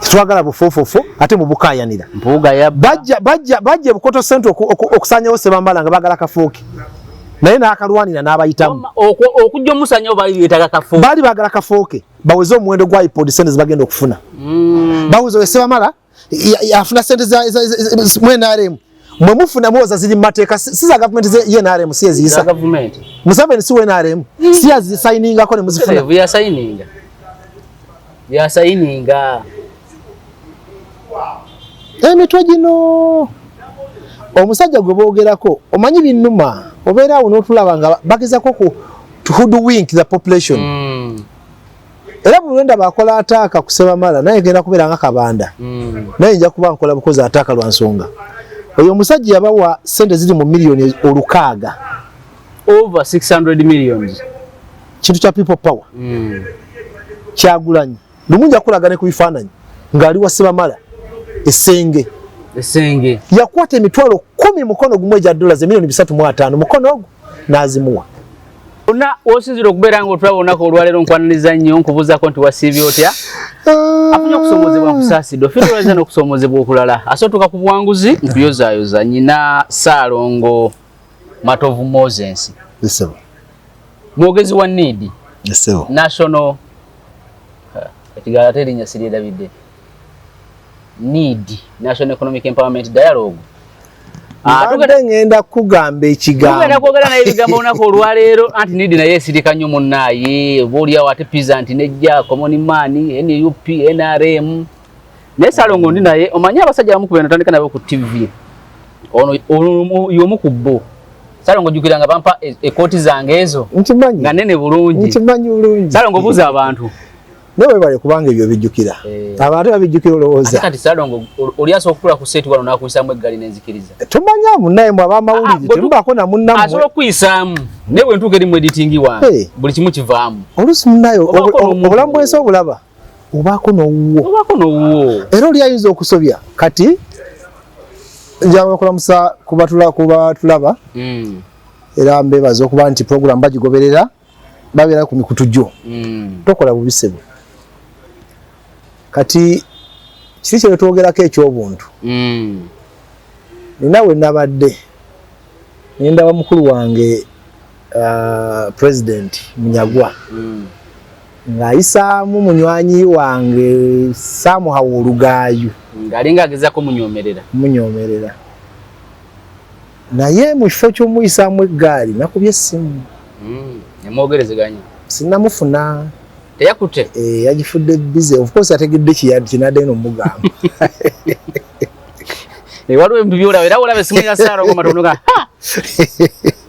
twagala bufofofo ate mu bukayanira mpuga ya bajja bukoto sente okusanyawo Sebamala nga bagala kafuuki naye n'akalwanira n'abayitamu okujja omusanyawo bali beetaga kafuuki bali bagala kafuuki baweze omuwendo gwa iPod sente zibagenda okufuna bawuze Sebamala afuna sente za NRM mwe mufuna mwoza ziri mateeka si za government ye NRM si eziyisa government Museveni si NRM si azisainingako ne muzifuna ya sayininga emitwe gino omusajja gwe boogerako omanyi binnuma obeera awo n'otulaba nga bagezako to hoodwink the population era buli wenda bakola ataaka ku Sebamala naye genda kubeera nga kabanda naye nja kuba nkola bukozi ataaka lwa nsonga oyo omusajja yabawa sente ziri mu miliyoni 600 over 600 millions kintu kya people power Kyagulanyi lumunja kulagane ku bifaananyi ng'ali wa Sebamala esenge yakwata emitwalo 10 mukono gumwe gya dollars milioni 3.5 mukono ogwo n'azimuwa ona osinzira okubeera nga otulaba olunaku olwaleero nkwaniriza nnyo nkubuuzako nti wasiibye otya afunye okusoomozebwa nkusaasidde ofiroweza n'okusoomozebwa okulala asootuka ku buwanguzi nkuyozaayoza nyina Ssaalongo Matovu Moses mwogezi wa NEED National ekigaala terinya siri David NEED National Economic Empowerment Dialogue tugenda ngenda kugamba ekigambo tugenda kwogera naye ebigambo olunaku olwaleero anti NEED naye esirika nnyo munnaaye boolyawo ate Peasant nejja Common Man NUP NRM naye Ssaalongo ndi naye omanyi abasajja abamu ku bena tandika nabo ku TV ono y'omu ku bo Ssaalongo jjukira nga bampa ekooti zange ezo nga nene bulungi Ssaalongo buuza abantu newe bale kubanga ebyo bijjukira abantu babijjukira olowooza kati Ssaalongo oliaso okutula ku seeti wano n'akuyisaamu eggali n'enzikiriza tumanyaamu naye mwe ab'amawulire temubaako na munnammwe asobola okuyisaamu naye bwe ntuuka eri mu editingi wange buli kimu kivaamu oluusi munnaye obulamu bwensi obulaba obaako n'owuwo era oli ayinza okusobya kati njagala okulamusa kuba tulaba era mbeebaza okuba nti program bagigoberera babeera ku mikutu gyo tokola bubisebe kati kiki kye twogerako eky'obuntu ninawe nabadde nindaba mukulu wange President Munyagwa ng'ayisaamu munywanyi wange saamuhawa olugaayu ng'alinga agezaako munyomerera naye mu kifo ky'omuyisaamu eggaali nakubye essimu nemwogerezeganya sinnamufuna teyakutte yagifudde bize of course ategedde kinadde n'omugamba waliwo ebintu byolaba era olaba essimu ya Ssaalongo Matovu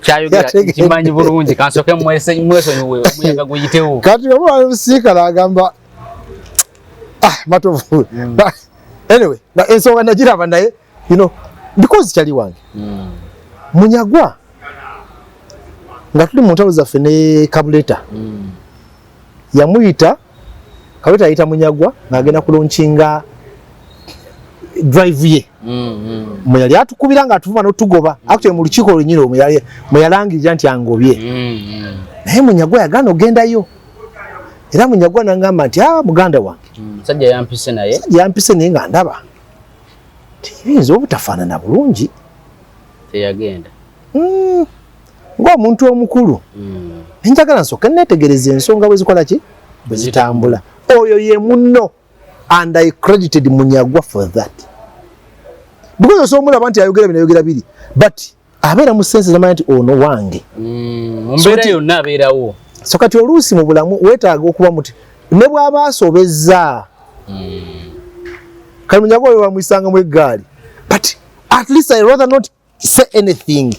kyayogera kimanyi bulungi kansooke mwesonyiwe omuyaga guyitewo kati oba omusiikala agamba Matovu anyway ensonga nagiraba naye because kyali wange Munyagwa nga tuli mu ntalo zaffe ne Kabuleta yamuyita Kabuleta ayita Munyagwa ng'agenda kulonkinga drive ye mwe yali atukubira ng'atuvuma n'otugoba actually mu lukiiko olunyiro mwe yalangirira nti angobye naye Munyagwa yagaana ogendayo era Munyagwa n'angamba nti muganda wange musajja yampise naye nga ndaba tibiyinza obutafaanana bulungi teyagenda ng'omuntu omukulu njagala nsooka neetegereza ensonga bwe zikola ki bwe zitambula oyo ye munno and I credited Munyagwa for that because osoomulaba nti ayogera binayogera biri but abeera mu sense zamanya nti ono wange mbeera yonna abeerawo so kati oluusi mu bulamu weetaaga okuba muti ne bw'aba asobezza kati Munyagwa oyo bamuyisanga mu eggaali but at least I rather not say anything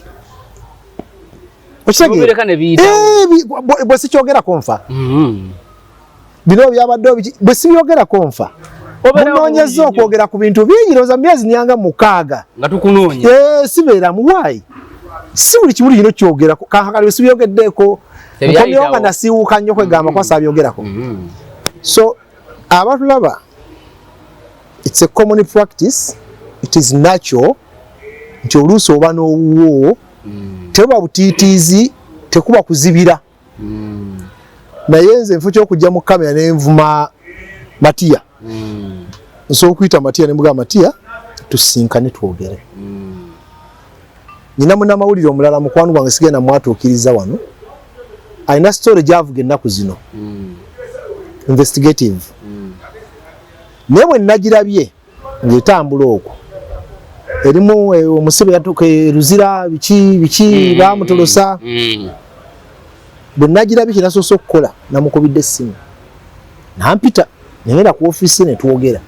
bwe sikyogerako nfa bino byabadde bwe sibyogerako nfa munoonyeza okwogera ku bintu bingi ndowooza myezi nyanga 6 nga tukunoonya sibeeramu waayi si buli kimu kino kyogerako kankakali bwe sibyogeddeeko nkomyewo nga nasiiwuuka nnyo kwegamba kwasa abyogerako so abatulaba it's a common practice it is natural nti oluusi oba n'owuwo teba butiitiizi tekuba kuzibira naye nze nfu ky'okujja mu kamera n'envuma Matiya nso okuyita Matia ne mugamba Matia tusinkane twogere. Nina munnamawulire omulala mukwano gwange sigenda mwatuukiriza wano alina story gyavuga ennaku zino investigative naye bwe nnagirabye ng'etambula okwo erimu omusibe yatuuka Luzira biki baamutolosa bwe nnagirabye kinasoose okukola namukubidde essimu nampita negenda ku ofiisi ne twogera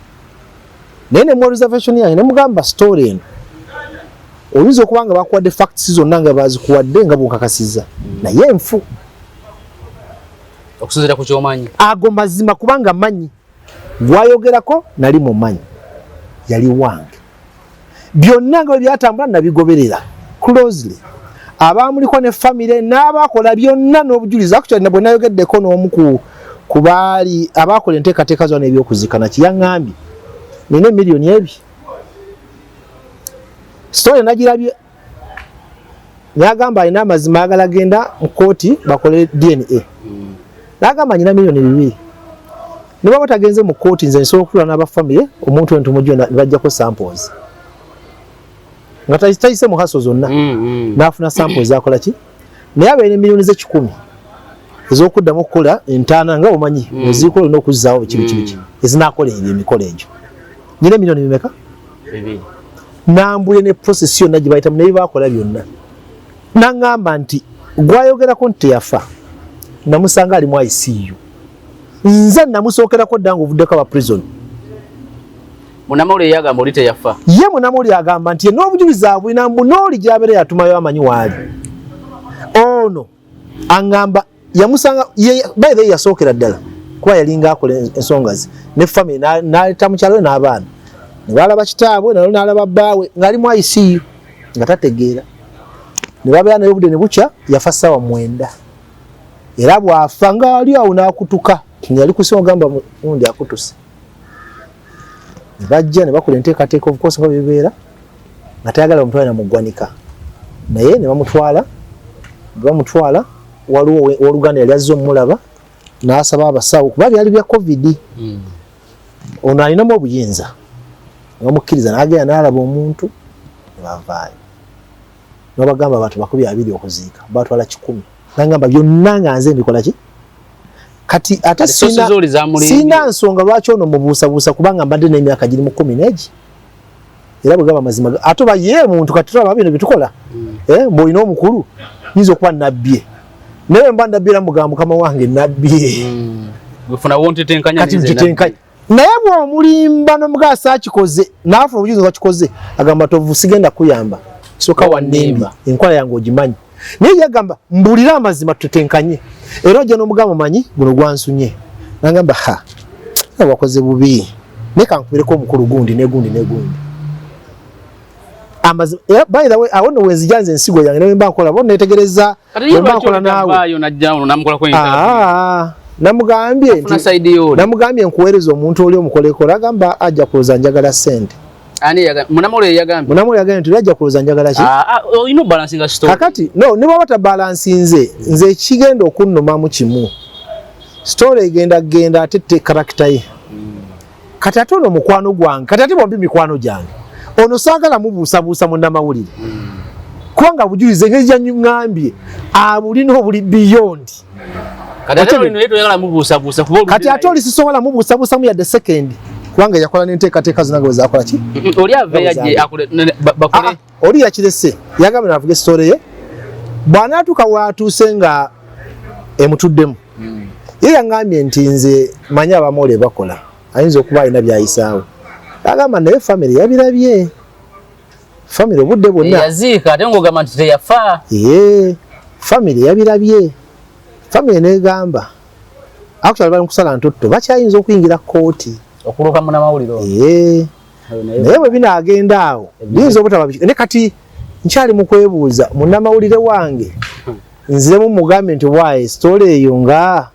naye ne mu reservation yange ne mugamba story eno oyinza okuba nga bakuwadde facts zonna nga bazikuwadde nga bwokakasiza naye enfu okusinziira ku kyomanyi ago mazima kubanga manyi gwayogerako nali mumanyi yali wange byonna nga bwe byatambula nabigoberera closely abaamuliko ne family n'abakola byonna n'obujulizi actually nabwe nayogeddeko n'omu ku baali abakola enteekateeka zonna ebyokuzikana kiyaŋŋambye nina miliyoni ebi story nagirabye nyagamba alina amazima ayagala agenda mu kooti bakole DNA nagamba nyina miliyoni 2 ne baba tagenze mu kooti nze nsobola okutula n'abafamily omuntu wentu mujjo ne bajjako samples nga tayise mu haso zonna n'afuna samples akola ki naye abeera miliyoni ze 10 ez'okuddamu okukola entaana nga omanyi ozikola olina okuzzaawo biki ezinakola ebyo emikola egyo nyina miliyoni bimeka 2 nambule ne process yonna gye bayitamu naye bakola byonna naŋŋamba nti gwayogerako nti teyafa namusanga ali mu ICU nze namusookerako dda ng'ovuddeko aba prison Munnamawulire yagamba oli teyafa ye munnamawulire agamba nti n'obujulizi abulina munooli gy'abeera yatumayo amanyi waali ono aŋŋamba yamusanga by the way yasookera ddala kuba yalinga akola ensonga ze ne family n'aleeta mukyalo we n'abaana ne balaba kitaabwe nalo n'alaba bbaawe ng'ali mu ICU nga tategeera ne babeera naye obudde ne bukya yafa ssaawa 9 era bw'afa ng'ali awo n'akutuka yali kusinga ogamba mundi akutuse ne bajja ne bakola enteekateeka of course nga bebeera nga tayagala bamutwale namuggwanika naye ne bamutwala waliwo oluganda yali azze omulaba n'asaba abasawo kuba byali bya covid ono alinamu obuyinza bamukkiriza n'agenda n'alaba omuntu ne bavaayo n'abagamba abantu 200 okuziika batwala 10 nangamba byonna nga nze mbikola ki kati ate sina nsonga lwaki ono mubuusabuusa kubanga mbadde n'emyaka giri mu 10 era bwe gaba mazima ate oba ye muntu kati tulaba bino bitukola mb'olina omukulu yinza okuba nabbye naye mba ndabbira mugamba mukama wange nabbye kati mkitenkanya naye bw'omulimba n'omugaasa akikoze n'afuna obujulizi nga kikoze agamba tovu sigenda kuyamba kisooka wannemba enkola yange ogimanyi naye yagamba mbulira amazima tutenkanye era ojja n'omugamba manyi guno gwansunye nagamba wakoze bubi naye kankubireko omukulu gundi negundi amazima by the way awo nno wenzija nze ensigo yange nawe mba nkola bo netegereza mba nkola naawe namugambye nkuweereza omuntu oli omukolekola agamba ajja kuloza njagala ssente Munnamawulire yagambye nti ajja kuloza njagala ki olina obalansinga story kakati no ne bwaba tabalansinze nze ekigenda okunnomamu kimu story egenda ate karakita ye kati ate ono mukwano gwange kati ate bombi mikwano gyange ono saagala mubuusabuusa munnamawulire kubanga bujulize engeri gyanyuŋŋambye abulina obuli beyond kati ate oli sisobola mubuusabuusamu yadde second kubanga yakola n'enteekateeka zonna nga bwe zakola ki oli yakirese yagamba navuga esitore ye bw'anaatuuka waatuuse nga emutuddemu ye yaŋŋambye nti nze manyi abamoole bakola ayinza okuba alina byayisaawo agamba naye famire yabirabye famire obudde bwonna yaziika ate ng'ogamba nti teyafa famire yabirabye famire negamba actually bali mukusala ntotto bakyayinza okuyingira kooti okuluka munnamawulire naye bwe binaagenda awo biyinza obutaba ne kati nkyali mu kwebuuza munnamawulire wange nziremu mugambe nti waaye story eyo nga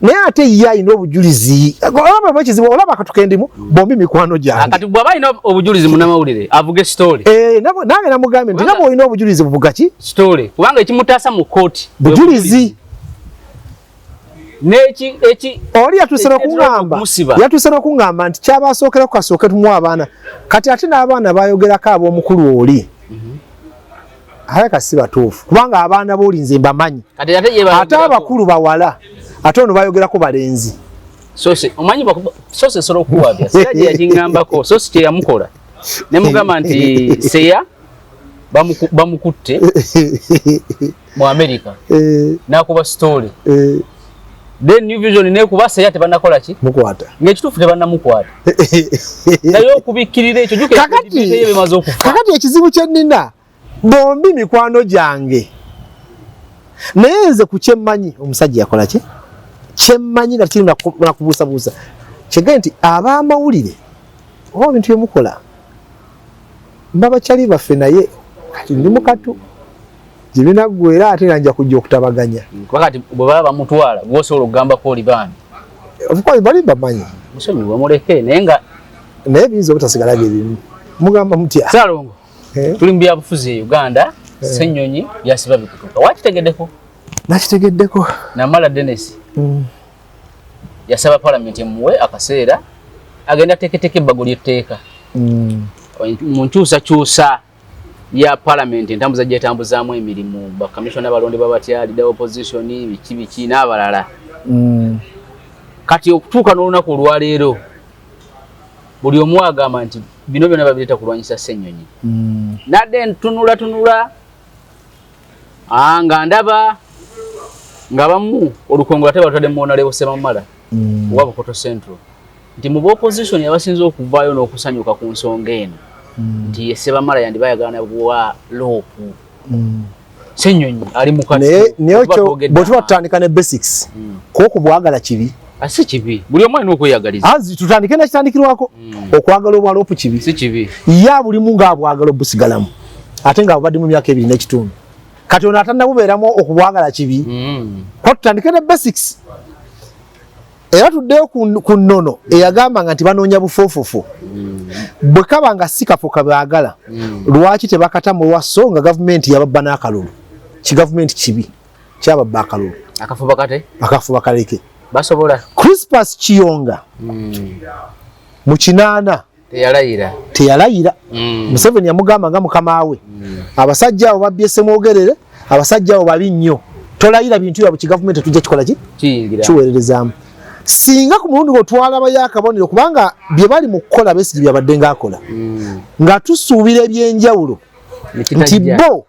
naye ate ye alina obujulizi olaba ekizibu olaba akatukendimu bombi mikwano gyange kati bw'aba alina obujulizi munnamawulire avuga story nange namugambye nti nabwe olina obujulizi buvuga ki story kubanga ekimutaasa mu kooti bujulizi oli yatusana kungamba nti kyabasookera ku kasooke tumu abaana kati ate n'abaana bayogerako ab'omukulu oli kasi batuufu kubanga abaana b'olinze mbamanyi ate abakulu bawala ate ono bayogerako balenzi omanyi soose esobola okuwabya siraji yakingambako soose kyeyamukola nemugamba nti seya bamukutte mu America nakuba story then New Vision nekuba seya tebanakola ki mukwata ngekitufu tebanamukwata naye okubikkirira ekyo juke bimaze okufa kakati ekizibu kyenina bombi mikwano gyange naye nze ku kyemmanyi omusajja yakola ki kyemmanyi nga kiri nakubuusabuusa kyegee nti ab'amawulire oba bintu byemukola mbabakyali baffe naye kati ndi mukatu gibinaggwera ate nanja kujja okutabaganya kati bwe baba bamutwala gwosobola okugambako oli baani ofukozi bali bamanyi musonyiwe muleke naye biyinza obutasigala byebimu mugamba mutya Salongo tuli mu byabufuzi e Uganda Ssenyonyi byasiba bikutuuka wakitegeddeko nakitegeddeko Namala Dennis yasaba parliament emuwe akaseera agenda teketeke ebbago ly'etteeka mu nkyusakyusa ya parliament entambuza gyetambuzaamu emirimu bakamishona abalonde babatyalida opposition biki n'abalala kati okutuuka n'olunaku olwaleero buli omu agamba nti bino byonna babireeta kulwanyisa Ssenyonyi nadde ntunula nga ndaba nga bamu olukongola tebatwadde muwonalewo Sebamala wa Bukoto Central nti mu opposition abasinze okuvaayo n'okusanyuka ku nsonga eno nti Sebamala yandi bayagana bwa loopu Ssenyonyi ali mukati naye ekyo bwe tuba tutandika ne basics kwokubwagala kibi si kibi buli omu alina okweyagaliza tutandike nakitandikirwako okwagala obwaloopu kibi si kibi ya bulimu ng'abwagala obusigalamu ate nga bubadde mu myaka 2 n'ekitundu kati ono atannabubeeramu okubwagala kibi kwa tutandike ne basics era tuddeyo ku nnono eyagambanga nti banoonya bufoofofo bwe kaba nga si kafo kabaagala lwaki tebakatamu olwaso nga gavumenti yababba n'akalulu kigavumenti kibi kyababba akalulu akafo bakaleke basobola Crispus Kiyonga mu 8 teyalayira Museveni yamugamba nga mukama we abasajja abo babbye Semwogerere abasajja abo babi nnyo tolayira bintu byabwe kigavumenti tujja kikola ki kiweererezaamu singa ku mulundi gwotwalaba yakabonero kubanga bye bali mu kukola Besigye byabadde ng'akola nga tusuubira ebyenjawulo nti bo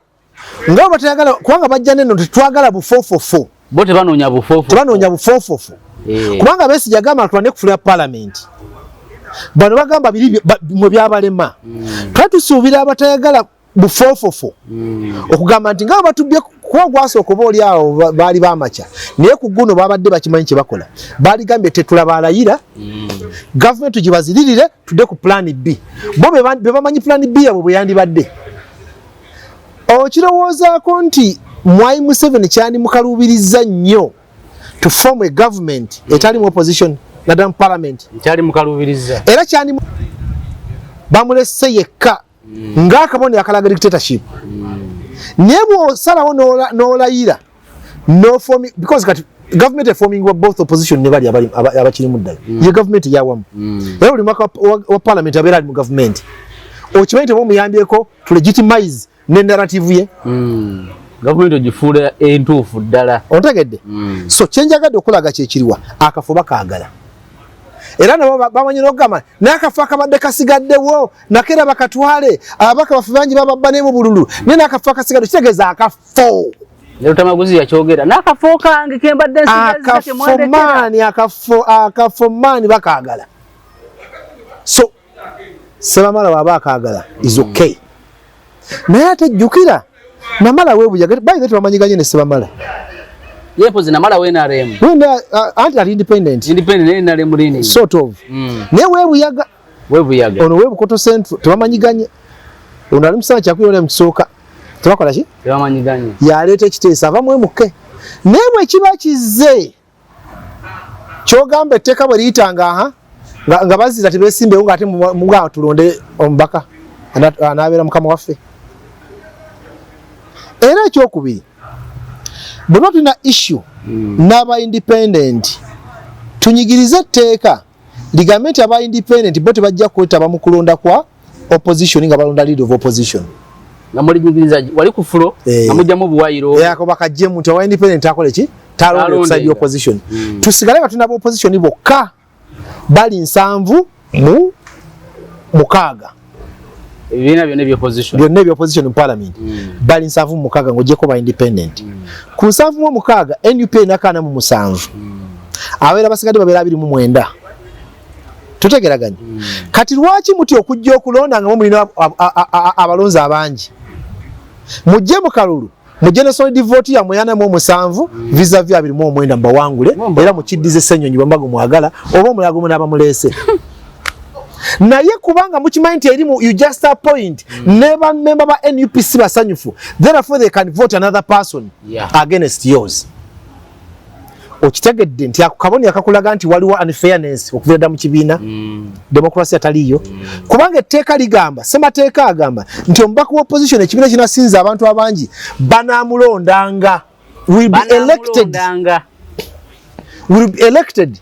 nga batayagala kubanga bajja neno tetwagala bufoofofo bo tebanoonya bufoofofo kubanga Besigye agamba tulwane kufulira parliament bano bagamba biri mwe byabalema twatusuubira abatayagala bufoofofo okugamba nti nga batubbye kuba gwasooka oba oli awo baali bamaca naye ku guno babadde bakimanyi kye bakola baligambye tetulaba alayira gavumenti tugibaziririre tudde ku plan B bo be bamanyi plan B yabwe bwe yandibadde okirowoozaako nti Mwai Museveni kyandi mukaluubiriza nnyo to form a government etalimu opposition naddala mu parliament kyali mukaluubiriza era kyandi bamulese yekka ng'akaboni akalaga dictatorship naye bw'osalawo n'olayira because kati government forming both opposition ne bali abakirimu ddala ye government yawamu era buli mwaka wa parliament abeera ali mu government okimanyi tebamuyambyeko to legitimize ne narrative ye gavumenti ogifuula entuufu ddala ontegedde so kyenjagadde okulaga kyekiriwa akafo bakaagala era nabo bamanyi n'okugamba n'akafo akabadde kasigaddewo nakera bakatwale ababaka baffe bangi bababba ne mu bululu naye n'akafo akasigade kitegeeza akafo lero Tamaguzi yakyogera n'akafo kange kembadde akafo maani bakaagala so Sebamala waba akaagala is okay naye ate jjukira Namala weebuyaga bayize tebamanyiganye ne Sebamala yepozi Namala we NRM anti ali independent ne NRM lini sort of naye weebuyaga ono Bukoto Central tebamanyiganye ono ali musana kyakwirole mu kisooka tebakola ki tebamanyiganye yaleeta ekiteesa ava mwemuke naye bwe kiba kizze kyogamba etteeka bwe liyitanga nga bazira tebeesimbewo ng'ate mugaa tulonde omubaka anaabeera mukama waffe era ekyokubiri bwe tulina issue n'aba independent tunyigirize etteeka ligambe nti aba independent bo tebajja kwetaba mu kulonda kwa opposition nga balonda leader of opposition nga mulinyigiriza wali ku fulo nga mujjamu buwayiro ako bakajje mu nti aba independent akole ki talonda okuside opposition tusigale nga tunaba opposition bokka bali 7 mu 6 ebibiina byonna eby'opposition mu parliament bali 7 mu 6 ng'ogyeko ba independent ku 7 mu 6 NUP enakaana mu 7 abeera basigadde babeera 29 tutegeraganye kati lwaki muti okujja okulonda nga mulina abalonzi abangi mujje mu kalulu mujje ne solid vote ya muyana mu 7 vis-a-vis 29 mbawangule era mukiddize Ssenyonyi bambago mwagala oba omulago munaba mulese naye kubanga mukimanyi nti erimu you just appoint never member ba NUPC basanyufu therefore they can vote another person against yours okitegedde nti akaboni akakulaga nti waliwo unfairness okuvirada mu kibiina democracy ataliyo kubanga etteeka ligamba semateeka agamba nti omubaka wa opposition ekibiina kinasinza abantu abangi banamulondanga will be elected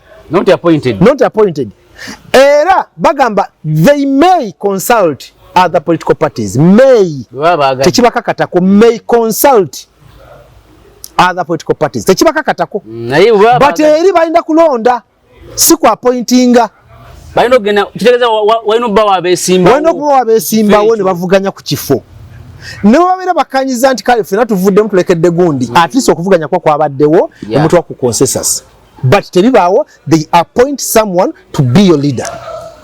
not appointed era bagamba they may consult other political parties tekibakakatako may consult other political parties tekibakakatako but eri balinda kulonda si ku appointinga balina okugenda kitegeeza walina okuba wabeesimbawo ne bavuganya ku kifo ne babeera bakanyiza nti kale ffena tuvuddemu tulekedde gundi at least okuvuganya kwa kwabaddewo omutwa ku consensus but tebibaawo they appoint someone to be your leader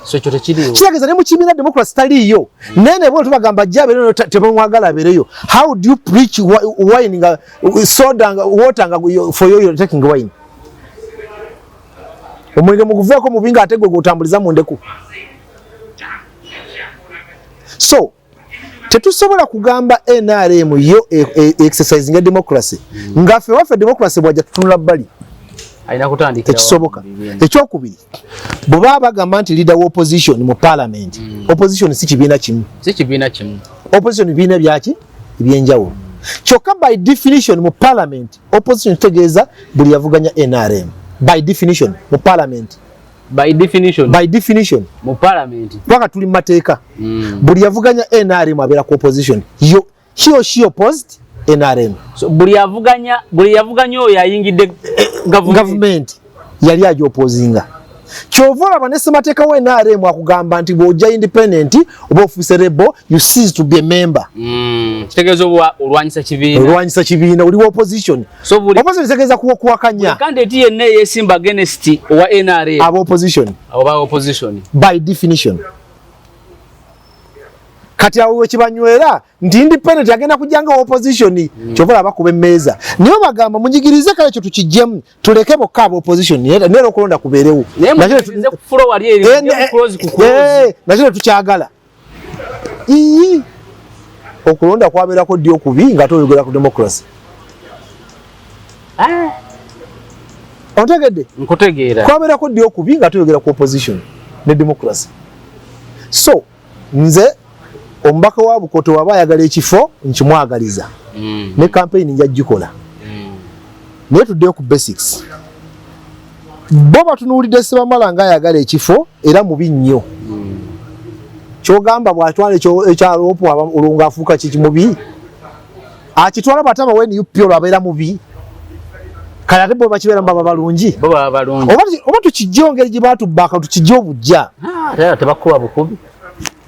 so ekyo tekiriwo kirageza ne mu kibiina democracy taliyo nene bo tubagamba jja abeereyo tebamwagala abeereyo how do you preach wine nga soda nga water nga for you you're taking wine omwenge muguveeko mubinga ate gwe gutambuliza mu ndeku so tetusobola kugamba NRM yo exercising democracy nga ffe waffe democracy bwajja tutunula bbali aina kutandikira tekisoboka ekyokubiri bwe baba bagamba nti leader wa opposition mu parliament opposition si kibiina kimu opposition bibiina byaki ebyenjawulo kyokka by definition mu parliament opposition kitegeeza buli yavuganya NRM by definition mu parliament paka tuli mu mateeka buli yavuganya NRM abeera ku opposition he or she opposed NRM so buli yavuganya oyo ayingidde government yali agyopozinga kyova olaba ne ssemateeka wa NRM akugamba nti bw'ojja independent oba ofuuse rebel you cease to be a member kitegeeza oba olwanyisa kibiina oli wa opposition opposition kitegeeza kuwakanya candidate yenna yeesimba against owa NRM aba opposition by definition kati awo wekibanywera nti independent agenda kujjanga opposition kyova olaba kuba emmeeza niyo bagamba munjigirize kale ekyo tukijjemu tuleke bokka aba opposition nera okulonda kubeerewo nakyo tetukyagala okulonda kwabeerako ddi okubi nga toyogera ku democracy ontegedde kwabeerako ddi okubi nga toyogera ku opposition ne democracy so nze omubaka wa Bukoto waba ayagala ekifo nkimwagaliza ne campaign nja gikola naye tuddeyo ku basics bo batunuulidde Ssebamala nga ayagala ekifo era mubi nnyo kyogamba bw'atwala ekyaloopo olwo ng'afuuka kimubi akitwala batama weni UP olwo abeera mubi kale ate bo bakibeera mu baba balungi oba tukijjewo ngeri gye baatubbaka tukijjewo bujja tebakuba bukubi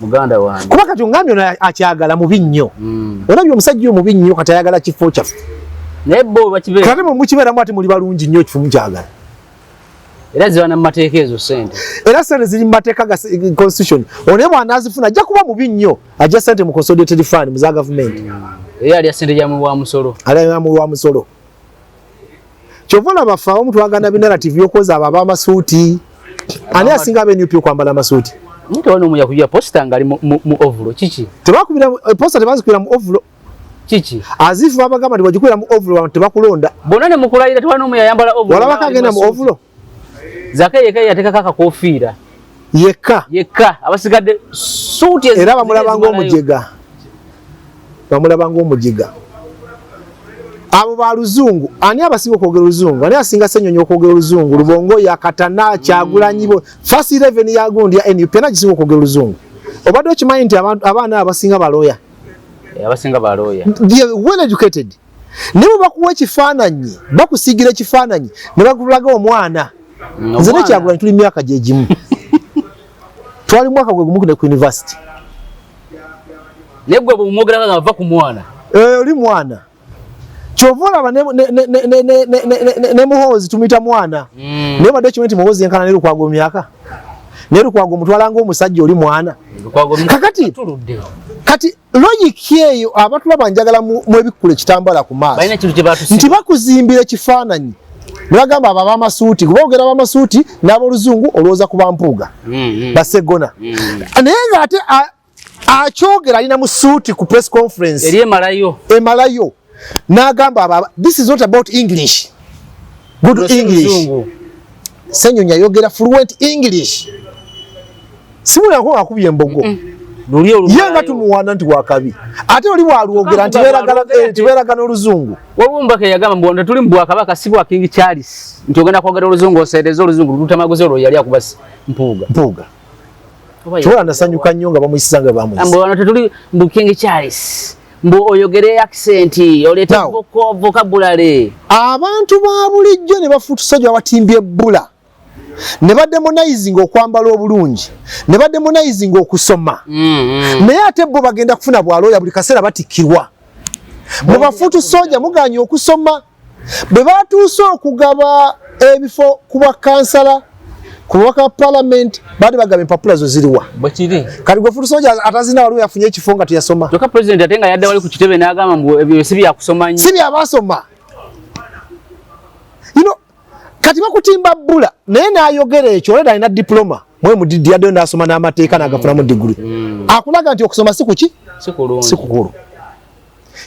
muganda wange kuba kati ongambye ono akyagala mubi nnyo olabye omusajja omubi nnyo kati ayagala kifo kyaffe naye bo bakibeera kati mukibeeramu ate muli balungi nnyo kifu mukyagala era ziba mu mateeka ezo sente era sente ziri mu mateeka ga constitution ono bw'anaazifuna ajja kuba mubi nnyo ajja sente mu consolidated fund mu za gavumenti era alya sente gya mu bwa musolo kyova olaba ffe abamu twagana binarrative y'okwoza abo ab'amasuuti ani asinga ab'NUP okwambala amasuuti ntiwana omuya kuja posta ngali mu ovulo kiki tebakubira posta tebazikubira mu ovulo kiki azifu babagamba nti bagikubira mu ovulo tebakulonda bonna ne mukulayira tewana omuya ayambala ovulo walaba kagenda mu ovulo Zakayo yeka yateeka kaka kofiira yeka abasigadde suuti era bamulaba ng'omujega abo ba luzungu ani abasinga okwogera oluzungu ani asinga Ssenyonyi okwogera oluzungu Lubongo yakatana Kyagulanyi bo first 11 ya gundi ya NUP nagisinga okwogera oluzungu obadde okimanyi nti abaana abasinga baloya abasinga baloya they are well educated nibo bakuwa ekifaananyi bakusigira ekifaananyi ne bakulaga omwana nze ne Kyagulanyi tuli myaka gye gimu twali mwaka gwe gumu ku university negwe bumwogera nga bava ku mwana oli mwana Chovola ba ne muhozi tumita mwana ne badde kimenti muhozi enkana ne Lukwago myaka ne Lukwago mutwalanga omusajja oli mwana kati logic yeyo abatulaba njagala mu ebikule kitambala ku maaso balina kintu kye batusi nti bakuzimbira kifaananyi bagamba baba amasuuti kubogera baba amasuuti n'aboluzungu olwoza kuba mpuuga basegona naye ng'ate akyogera alina mu suuti ku press conference eri emalayo n'agamba baba this is not about English good English Ssenyonyi ayogera fluent English simula ko akubye embogo yenga tumuwana nti wakabi ate oli bwalwogera nti beragana oluzungu wabumbake yagamba mbonda tuli mbwa kabaka sibwa King Charles nti ogenda kwogera oluzungu oseereza oluzungu lutamaguze olwo yali akubasi mpuuga tuwala ndasanyuka nnyo nga bamuyisanga bamuyisa mbona tuli mbu King Charles mbu oyogere accent oleta vocabulary abantu ba bulijjo ne bafutusajja watimbye bula ne bademonizing okwambala obulungi ne bademonizing okusoma naye ate bo bagenda kufuna bwaloya buli kaseera batikirwa mu bafutu soja muganye okusoma bwe batuuse okugaba ebifo kuba kansala kuwaka parliament badi bagaba empapula zo ziriwa bakiri kali gwe futu soja atazina waliwo yafunye ekifo nga tuyasoma toka president atenga yadde wali ku kitebe n'agamba mbu ebyo sibi yakusoma nnyo sibi abasoma kati bakutimba bula naye n'ayogera ekyo oleda alina diploma mwe mudidi yadde n'asoma n'amateeka n'agafunamu diguli akulaga nti okusoma si kuki si kukulu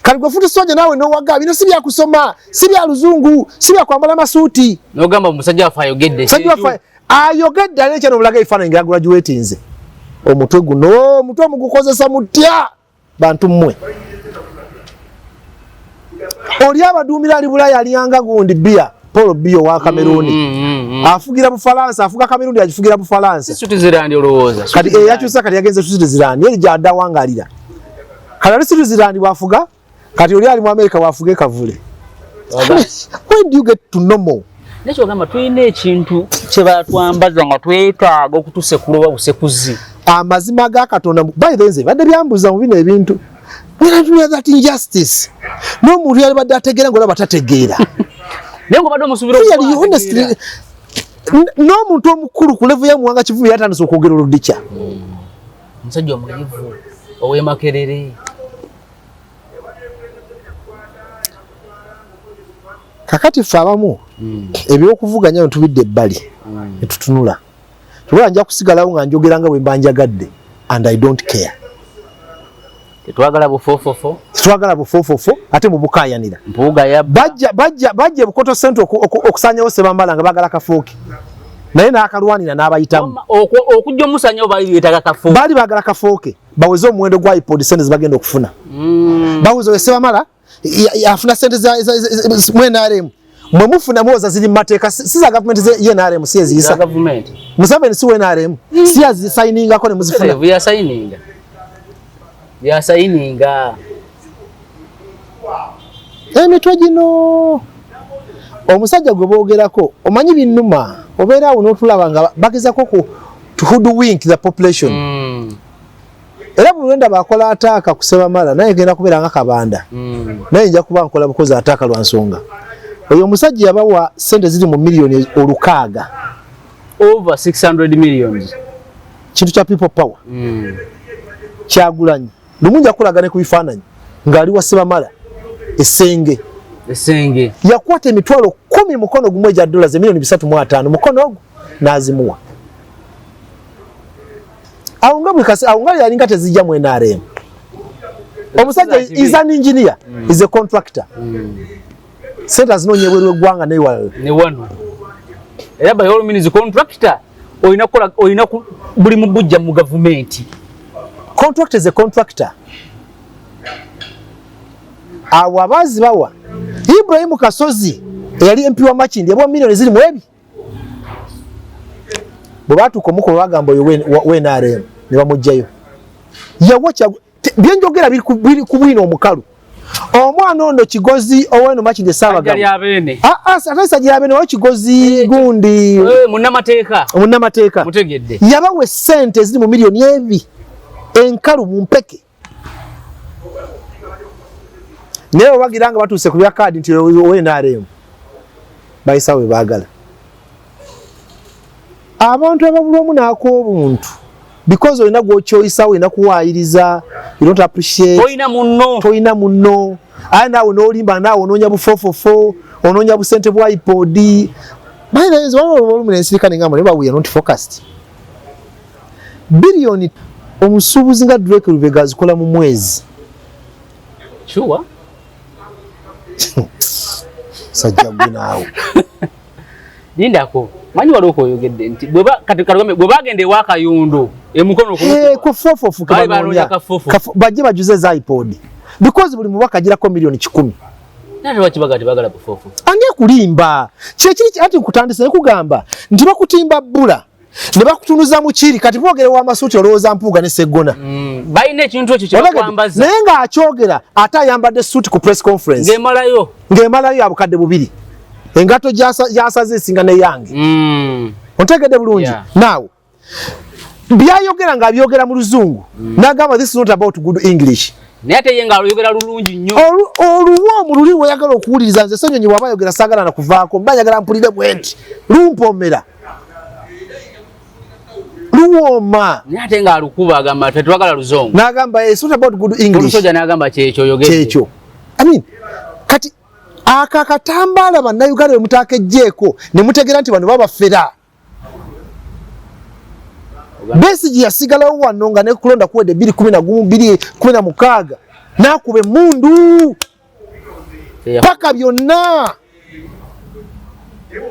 kali gwe futu soja nawe n'owaga bino si byakusoma si bya luzungu si bya kwambala masuuti n'ogamba omusajja waffe ayogedde ayogedde alina ekyano obulaga ebifaananyi nga graduatinze omutwe guno omutwe mugukozesa mutya bantu mmwe oli abaduumira ali Bulaya aliyanga gundi bia Paul Bio wa Kameruni afugira Bufalansa afuga Kameruni ajifugira Bufalansa Switzerland olowooza kati yakyusa kati yagenze Switzerland yeri jada wangalira kala Switzerland wafuga kati oli ali mu America wafuge kavule when do you get to know more nekyo gamba tuyina ekintu kye batwambaza nga twetaaga okutusekuloba busekuzi amazima ga Katonda by the way badde byambuza mu bino ebintu when do you that injustice no muntu yali badde ategeera ngola batategeera nengo bado musubira honestly no muntu omukulu ku level ya muwanga kivubi yatandise okwogera oludicha musajja omulivu owemakerere kakati ffe abamu ebyokuvuganya ntubidde ebbali etutunula tubola nja kusigalawo nga njogera nga bwe mbanjagadde and I don't care twagala bufofofo ate mubukayanira mpuuga ya bajja Bukoto Central okusanyawo Sebambala nga bagala kafuuki naye n'akalwanira n'abayitamu okujja omusanyawo bali beetaga kafuuki bali bagala kafuuki baweze omuwendo gwa iPod sente zibagenda okufuna baweze Sebambala afuna sente mu NRM mwe mufuna mwoza ziri mu mateeka si za gavumenti ye NRM si eziyisa Museveni si we NRM si yazisayiningako ne muzifuna yasayininga emitwe gino omusajja gwe boogerako omanyi binnuma obeera awo n'otulaba nga bagezako to hoodwink the population era buli lwenda bakola ataaka ku Sebamala naye genda kubeera nga kabanda naye nja kuba nkola bukozi ataaka lwa nsonga oyo omusajja yabawa sente ziri mu miliyoni 600 over 600 millions kintu kya people power Kyagulanyi lumunja kulagane ku bifaananyi ng'ali wa Sebamala esenge yakwata emitwalo 10 mukono gumu egya dollars miliyoni 3.5 mukono ogwo n'azimuwa awo nga yalinga tezijja mu NRM omusajja is an engineer is a contractor sente azinoonya ebweru w'eggwanga ne wano era by all means contractor olina buli mubujja mu gavumenti contractor is a contractor awo abazi bawa Ibrahim Kasozi yali MP wa Makindi yabwa milioni ziri mwebi bwatu komuko bagamba yo wenare ne bamujjayo yawacha byenjogera biri kubwino omukalu omwana ono Kigozi oweno Makindi sabagamba atasa jirabene wa Kigozi gundi munnamateeka mutegedde yabawe sente ziri mu milioni ebi enkalu mu mpeke newe bagiranga batuse ku bya card nti wenare bayisawe bagala abantu ababulwamu nako obuntu because olina gwochoisa olina kuwayiriza you don't appreciate toina munno anda onolimba nawo ononya bufofofo ononya busente bwa iPod mayinza waliwo ensirikane ngamba ne we are not focused billion omusubuzi nga Drake Lubega zikola mu mwezi sure sajja nawo Nindako manyi waloko oyogedde nti bwe bagende wakayundo emukono ku fofofu bajje bajuze za iPod because buli mubaka girako milioni 10 nani wakibagati bagala bufofu ange kulimba kyekiri ati kutandise kugamba nti bakutimba bula ne bakutunuza mu kiri kati bogere wa masuti olowooza mpuga ne segona bayine ekintu ekyo kyebakwambaza naye nga akyogera ate ayambadde suit ku press conference ng'emalayo abukadde bubiri engato jasaze esinga ne yange ontegedde bulungi now byayogera nga abyogera mu luzungu n'agamba this is not about good English naye ate ye nga ayogera lulungi nnyo oluwoomu luli weyagala okuwuliriza nze Ssenyonyi bw'aba ayogera saagala na kuvaako mbanyagala mpulire bwenti lumpomera luwooma naye ate nga alukuba agamba tetwagala luzungu n'agamba it's not about good English olusojja n'agamba kyekyo oyogedde kyekyo I mean kati akakatambala bannayuganda bemutaaka ejjeeko ne mutegera nti bano babafera Besigye yasigalawo wano nga ne kulonda kuwedde 2016 n'akuba emmundu paka byonna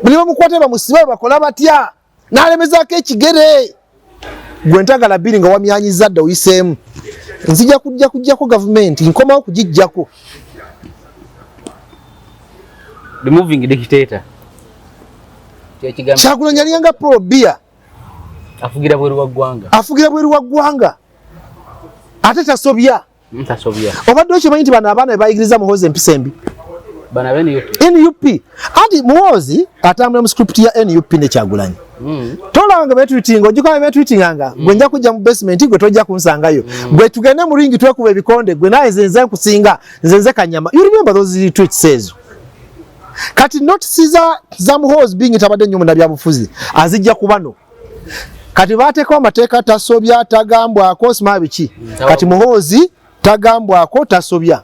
buli bamukwate bamusibe bakola batya n'alemezaako ekigere gwe ntagala bbiri nga wamyanyiza dda oyiseemu nzija kujjako gavumenti nkomawo kugijjako the moving dictator Kyagulanyi yaliyanga probia afugira bweru wa ggwanga ate tasobya obadde okimanyi nti bano abaana bebayigiriza muhoozi empisa embi NUP ati muhoozi atambula mu script ya NUP ne Kyagulanyi tolanga betweeting ojikola betweetinganga gwe nja kujja mu basement gwe tojja kunsangayo gwe tugende mu ringi twekuba ebikonde gwe naye nze kusinga nze kanyama you remember those tweets says kati notices za muhoozi being tabadde nnyo mu nabyabufuzi azijja kubano kati bateekawo amateeka tasobya tagambwako sima biki kati muhoozi tagambwako tasobya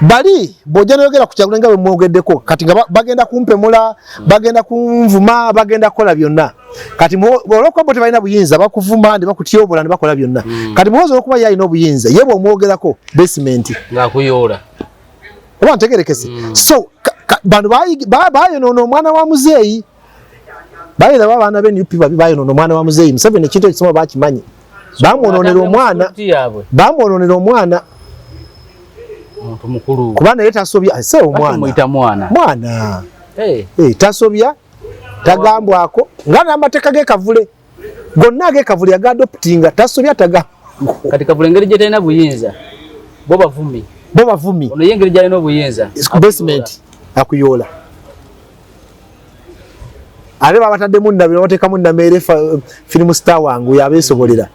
bali bw'ojja n'oyogera ku Kyagulanyi nga bwe mwogeddeko kati nga bagenda kumpemula bagenda kunvuma bagenda kukola byonna kati olw'okuba bo tebalina buyinza bakuvuma ne bakutyobola ne bakola byonna kati muhoozi olw'okuba ye alina obuyinza ye bw'omwogerako basement ng'akuyoola oba ntegerekese so bano bayonoona omwana wa muzeeyi bayira babaana b'NUP bayonoona omwana wa muzeeyi Museveni ekintu ekisoma bakimanyi bamwonoonera omwana omuntu mukulu kubanga ye tasobya mwana tasobya tagambwako nga n'amateeka g'ekavule gonna ag'ekavule yagadoptinga tasobya tagambwako kati kavule engeri gye talina buyinza bo bavumi ono ye engeri gy'alina obuyinza basement akuyoola ate babataddemu nnabiro bateekamu nnameere firimu star wangu yabeesobolera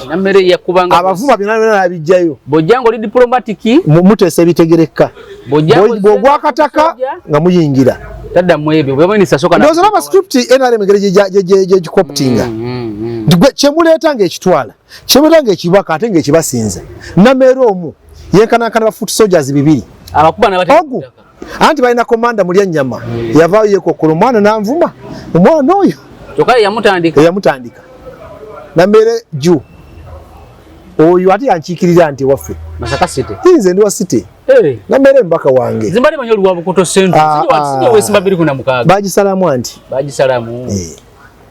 nammere yakubanga abavuma byonna nabijjayo bw'ojjanga oli diplomatiki muteesa ebitegerekka bw'ogwakataka nga muyingira taddamu ebyo ndowooza olaba script NRM engeri gyegikoptinga kyemuleeta ng'ekitwala kyemuleeta ng'ekibaka ate ng'ekibasinza nameere omu yenkanankana ba foot soldiers 2 ogu anti balina komanda mulya nnyama yavaayo yekokola omwana nanvuma omwana oyo kyokka yamutandika nameere ju oyo ate yankiikirira nti waffe Masaka City nze ndi wa city nameere mbaka wange zimbali manyo luwa bukoto sente sinyo wesimba 216 bagisalamu anti bagisalamu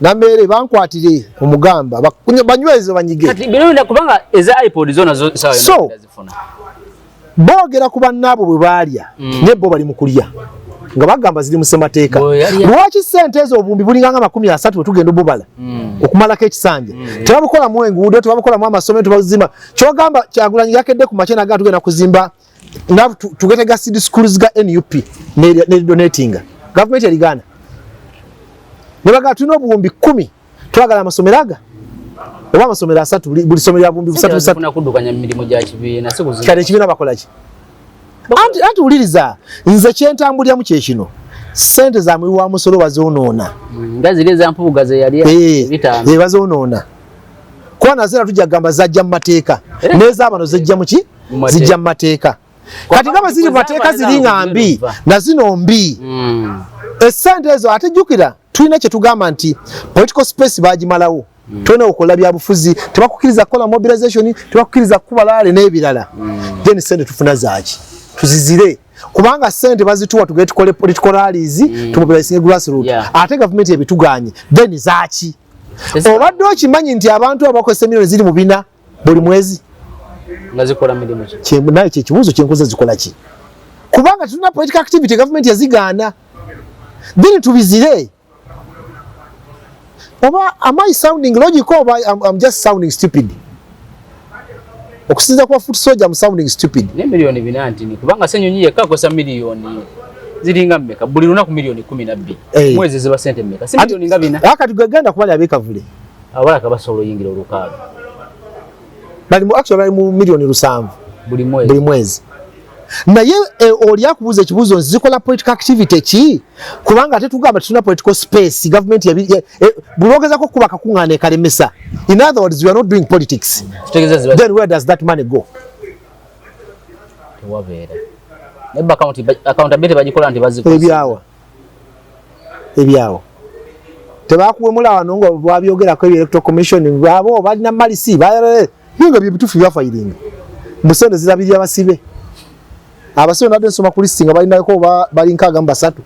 nameere bankwatire omugamba banyweze banyige kati bino kubanga eza iPod zona sawa so zifuna boogera ku bannaabo bwe baalya ne bo bali mu kulya nga bagamba ziri mu ssemateeka. Lwaki ssente ezo obumbi bulinganga 30 we tugenda obubala okumalako ekisanja tebabukolamu enguudo tebabukolamu amasomero tebazimba kyogamba Kyagulanyi yakedde ku makya naga tugenda kuzimba tugetega seed schools ga NUP ne donatinga government erigana ne baga tulina obuwumbi 10 twagala amasomero aga oba amasomero 3 buli somero ya bumbi 3 kuna kudukanya emirimu gya kibiina sikuzimba kale kibiina bakolaki anti uliriza nze kyentambulira mu kyekino sente za mwi wa musolo bazoonoona ngazire za mpuga ze yali bitano bazoonoona kwa nazera tujja gamba zajja mu mateeka neza abano zajja mu ki zijja mu mateeka kati ngaba ziri mu mateeka ziri ngambi na zino mbi esente ezo ate jukira tulina kye tugamba nti political space bagimalawo tuna okola bya bufuzi tebakukiriza kola mobilization tebakukiriza kubalaale n'ebirala then sente tufuna zaaki tuzizire kubanga sente bazituwa tugete tukole political rallies tumobilize grassroots ate government ebituganye then zaaki obadde okimanyi nti abantu abakozesa milioni ziri mu bina buli mwezi ngazikola milimu ki kyembu naye kibuzo kyenkoze zikola ki kubanga tulina political activity government yazigaana then tubizire oba am I sounding logical or I'm just sounding stupid? Okusinza kwa foot soldier I'm sounding stupid. Ne milioni binanti ni kubanga senyonyi yekakosa milioni ziringa mmeka buli lunaku milioni 12 mwezi ziba sente mmeka si milioni nga bina aka tugaganda kubali abeka vule abala kabasolo yingira olukaga bali mu actually bali mu milioni 7 buli mwezi naye oli akubuza ekibuzo nzikola political activity ki kubanga ate tugamba tuna political space government bulogeza ko kubaka kungane kalemesa in other words we are not doing politics then where does that money go wabera neba accountability bagikola nti bazikola ebyawo tebakuwemula wano ngo bwabyogera ko electoral commission babo balina malisi binga byebutufu byafayiringa musende zirabirya basibe abasore nadde nsoma ku listing balina ko bali nkaga mbasatu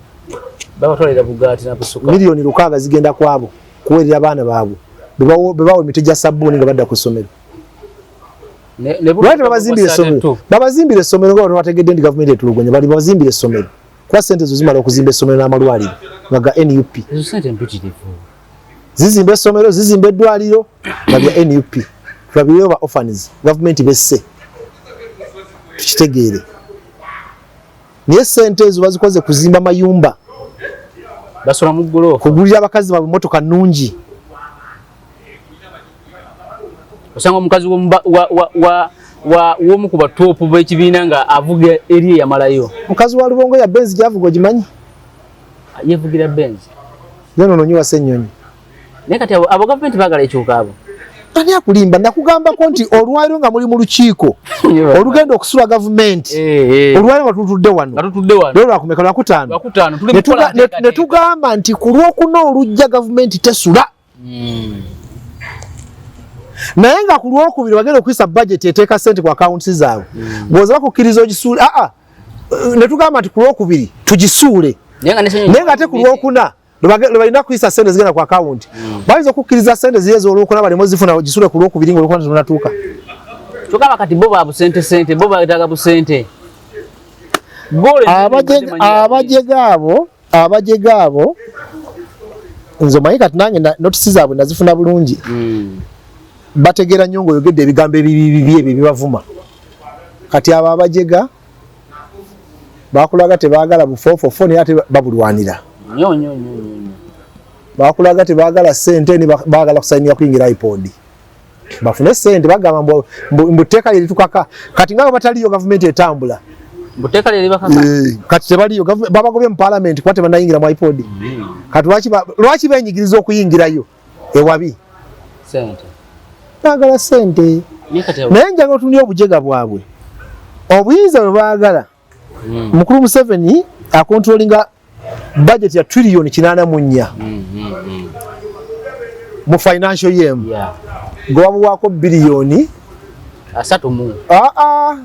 babatolera bugati na busuka milioni 6 zigenda kwabo kuwerera abana baabo bebawo miteja sabuni nga badda ku somero ne babazimbire somero ngo bategedde ndi government etulugonya bali bazimbire somero kwa sente zo zimala okuzimba somero n'amalwaliro nga NUP ezo sente mpitirivu zizimbe somero zizimbe dwaliro nga NUP twabiyo ba orphans government besse tukitegere niye sente ezo bazikoze kuzimba mayumba basola mu ggolo kugulira abakazi ba motoka nungi osanga omukazi womu kuba top b'ekibiina nga avuga eri yamalayo mukazi wa Lubongo ya Benz gyavuga gimanyi yevugira Benz yano nonyiwa senyonyi ne kati abo government bagala ekyuka abo ani akulimba nakugamba ko nti olwaliro nga muri mu lukiiko olugendo okusula government olwaliro batutudde wano lero lwakumeka lwakutaano netugamba nti ku lwokuna olujja government tesula naye nga ku lwokubiri bagenda okuyisa budget eteeka sente ku accounts zaabwe bwoza bakukkiriza ogisuule netugamba nti ku lwokubiri tugisuule naye nga ate ku lwokuna lwebalina kuyisa sente zigenda ku account bayinza okukkiriza sente ziyezo olwokuna balimo zifuna ogisule ku lwokubiri nga olwokuna tonatuuka tugamba kati bo ba busente sente bo baetaga busente abajega abo nze omanyi kati nange notisi zaabwe nazifuna bulungi bategeera nnyo ng'oyogedde ebigambo ebibi ebyo bibavuma kati abo abajega bakulaga tebaagala bufofofo naye ate babulwanira bakulaga tebaagala sente ni baagala kusayinira kuyingira iPod bafune sente bagamba mbuteeka lye litukaka kati ngabo bataliyo government etambula mbuteeka lye libakaka kati tebaliyo babagobye mu parliament kwate banayingira mu iPod kati lwaki benyigiriza okuyingirayo ewabi sente baagala sente naye njagala otunira obujega bwabwe obuyinza bwe baagala mukulu Museveni akontrolinga budget ya trillioni 84 mu financial year gwabuwako bilioni 3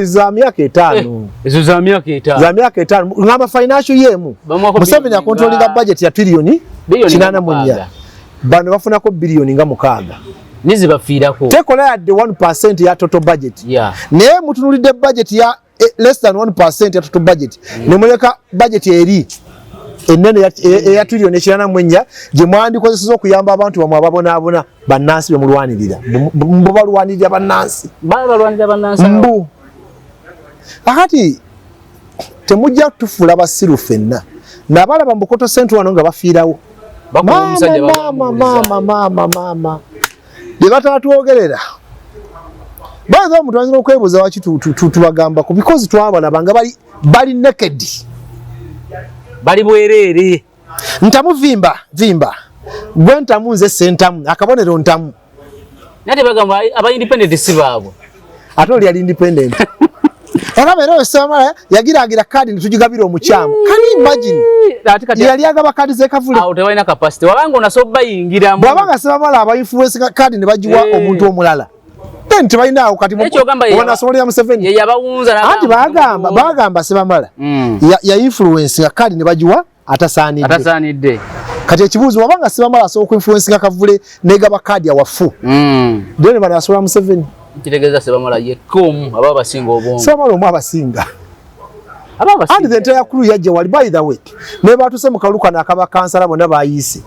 za myaka 5 ezo za myaka 5 ngamba financial year Museveni akontrolinga budget ya trillioni 84 bano bafunako bilioni nga 6 nizibafiirako tekola yadde 1% ya total budget naye mutunulidde budget ya less than 1% ya total budget nemuleka budget eri enene eya trillion ekirana mwenya gye mwandikozeseza okuyamba abantu bamwe ababonaabona bannansi bemulwanirira mbubalwanirira bannansi mbu akati temujja tufuula basiru ffenna nabalaba Mbukoto Central wano nga bafiirawo mama bye batatwogerera baza omuntu ayinza okwebuuza waki tubagambako because twabalaba nga bali naked bali bwereere ntamu vimba gwe ntamu nze sentamu akabonero ntamu naye tebagamba aba independent si baabwe ate oli yali independent Era Samara yagiragira kadi nitujigabira omukyamu. Can you imagine? Yali agaba kadi ze kavule. Awo tebalina capacity. Wabanga onasoba yingira mu. Bwabanga Samara aba influence kadi ne bajiwa omuntu omulala. Then tebalina awo kati bona sobolya Museveni. Ye yabawunza na. Anti bagamba Samara. Ya influence kadi ne bajiwa atasaanidde. Kati ekibuuzo wabanga Samara so ku influence kavule negaba kadi awafu. Then bana sobolya Museveni. Kitegeza Sebamala ye kom ababa singa obongo. Sebamala omwa basinga. Ababa singa. And the entire crew yaje wali by the way. Ne batuse mukaluka na akaba kansala bonna bayise.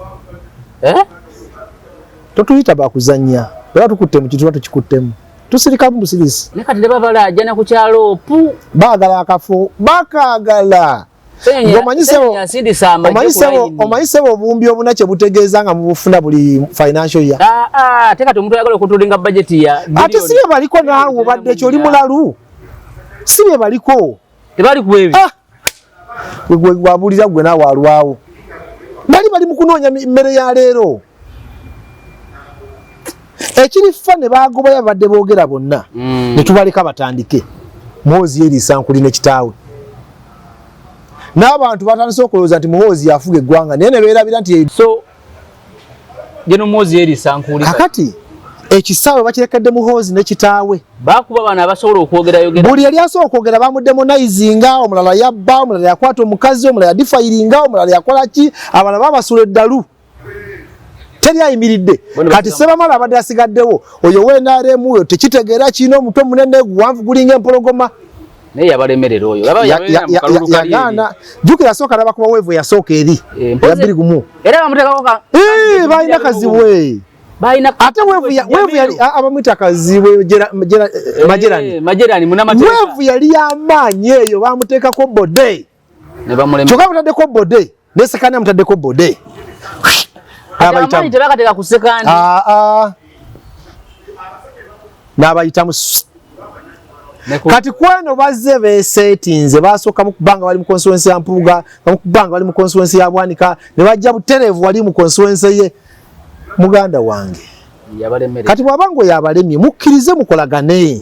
Totuyita bakuzanya. Era tukutte mu kitu tukikuttemu. Tusirika mu busirisi. Ne kati babala ajana ku kyalo pu. Bagala akafo. Bakagala. Omanyisebo obumbi obunakye butegeeza nga mubufuna buli financial year. Teka omuntu ayagala okutulinga budget ya. Ate sibe baliko naawe badde kyo oli mulalu. Sibe baliko. Tebali kuwebi. Gwe gwabulira gwe naawe alwawo. Bali mu kunoonya mmere ya leero. Ekiri fa ne bagoba yabadde boogera bonna. Ne tubaleka batandike. Muhoozi Erisankuli ne kitaawe. N'abantu batandise okulowooza nti Muhoozi yafuga eggwanga naye ne beerabira nti so geno Muhoozi Erisankuli kakati ekisaawe bakirekedde Muhoozi ne kitaawe bakuba bana abasobola okwogera buli yali asobola okwogera bamudemonizinga omulala yabba omulala yakwata omukazi omulala yadifayiringa omulala yakola ki abalala babasula eddalu teri ayimiridde kati Sebamala abadde asigaddewo oyo w'NRM oyo tekitegeera kiina omutwe munene guwanvu gulinga empologoma naye yabalemerera oyo yagaana jjukira sooka laba kuba weevu yasooka eri yabiri gumu era bamuteekako balina kaziwe ate weevu yali abamwita kaziwe majerani weevu yali y'amaanyi eyo bamuteekako bode kyokka mutaddeko bode ne sekandi amutaddeko bode n'abayitamu kati kweno bazze beesetinze basooka mu kubanga bali mu constituency ya Mpuuga mu kubanga bali mu constituency ya Bwanika ne bajja butereevu wali mu constituency ye muganda wange kati bw'abango yabalemye mukkirize mukolagane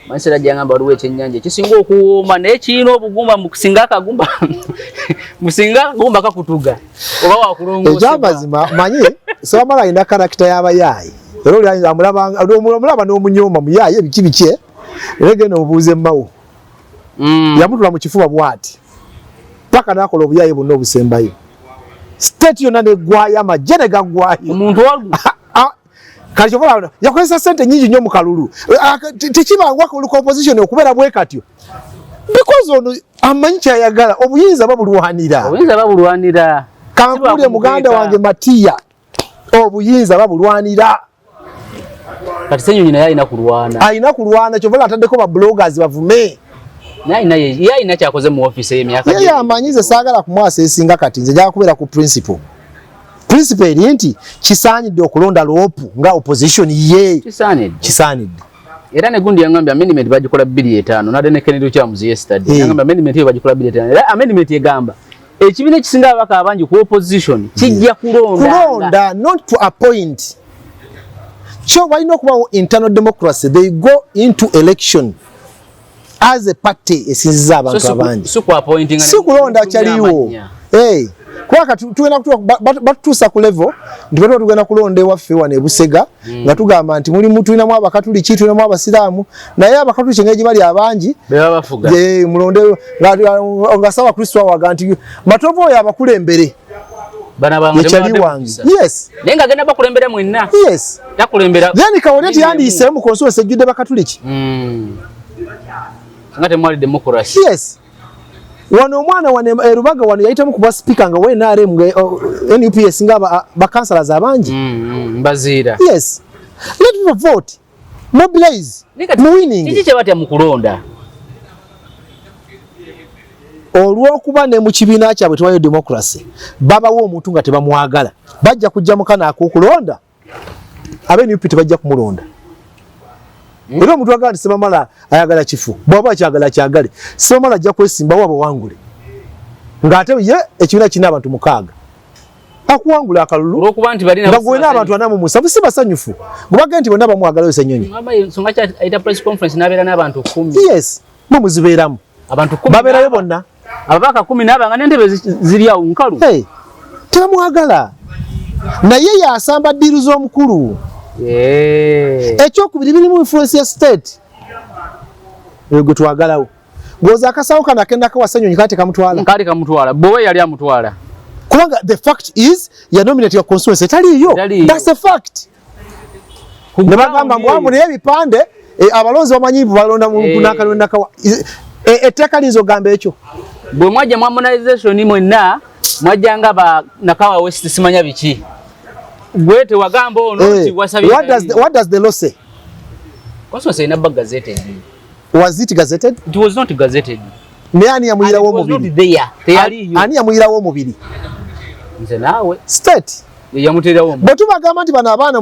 Mansera jangamba waliwo ekyennyanja kisinga okuwooma naye kiina obugumba mukusinga akagumba kakutuga oba wakulongoosa ekyamazima manyi Sebamala alina karakita y'abayaayi era oli omulaba n'omunyoma muyaayi ebiki bike era genda omubuuze mmawo yamutula mu kifuba bw'ati paka n'akola obuyaayi bwonna obusembayo state yonna neggwayo amagye ne gaggwayo omuntu kati kyokola yakozesa ssente nnyingi nnyo mu kalulu tekibangwa ku opposition okubeera bwe katyo because ono amanyi kyayagala obuyinza babulwanira kankule muganda wange Matiya obuyinza babulwanira kati Ssenyonyi naye alina kulwana kyovala ataddeko ba bloggers bavume ye alina kyakoze mu office y'emyaka ye amanyize saagala kumwasa esinga kati nze njagala kubeera ku principle eri nti kisaanidde okulonda loopu nga opposition ye kisaanidde era ne gundi yangambye amendment bagikola 2.5 nade ne Kennedy Kyamuzi yesterday yangambye amendment ye bagikola 2.5 era amendment yegamba ekibiina ekisinga abaka abangi ku opposition kijja kulonda not to appoint so balina okubawo internal democracy they go into election as a party esinziza abantu abangi si kulonda kyaliwo kubanga tugenda batutuusa ku level nti batuba tugenda kulonda ewaffe wano e Busega nga tugamba nti mulimu tulinamu abakatuliki tulinamu abasiraamu naye abakatuliki ngeri bali abangi mulonde nga saba Kristo awaga nti Matovu oyo abakulembere bana bangu yechali wange. Yes. Nenga agenda bakulembera mwenna. Yes. Yakulembera. Then Kawoleti yandiyise mu constituency ejjudde bakatuliki. Ngate mwali democracy. Yes. Wano omwana wane Rubaga wano yayitamu kuba speaker nga NRM NUPS nga bakansalaza abangi. Mbazira. Yes. Let people vote. Mobilize. Winning. Kiki kye batya mu kulonda? Olwokuba ne mu kibiina kyabwe tewayo democracy babawo omuntu nga tebamwagala bajja kujja mukana akokulonda NUP tebajja kumulonda. Era omuntu agala nti Sebamala ayagala kifu bwaba kyagala kyagale Sebamala ajja kwesimbawo abawangule ng'ate ye ekibiina kina abantu mukaaga akuwangula akalulu olwokuba nti balina bagwena abantu anamu musavu si basanyufu gubage nti bonna bamwagala yose nyonyi nsonga kya ayita press conference n'abeera n'abantu 10. Yes mu muzibeeramu abantu 10 babeerayo bonna ababaka 10 n'abanga n'entebe ziri awo nkalu tebamwagala naye yasamba ddiiru z'omukulu ekyokubiri birimu influence ya state gwe twagalawo ngoza akasawo kana kenda kawasa nyonyi kati kamutwala bowe yali amutwala kubanga the fact is ya nominate ya constituency etaliyo that's a fact ne bagamba mbwamu naye ebipande abalonzi bamanyivu balonda mu kunakalonda kawa etteka linzo gamba ekyo bwe mwajja mu harmonization mwenna mwajjanga ba nakawa west simanya biki gwete wagamba ono ti wasabye what does the law say? Constituency ina bag gazetted. Was it gazetted? It was not gazetted. Ani yamuyirawo omubiri? Ani yamuyirawo omubiri? Nze nawe state yamuterawo bwe tubagamba nti bano abaana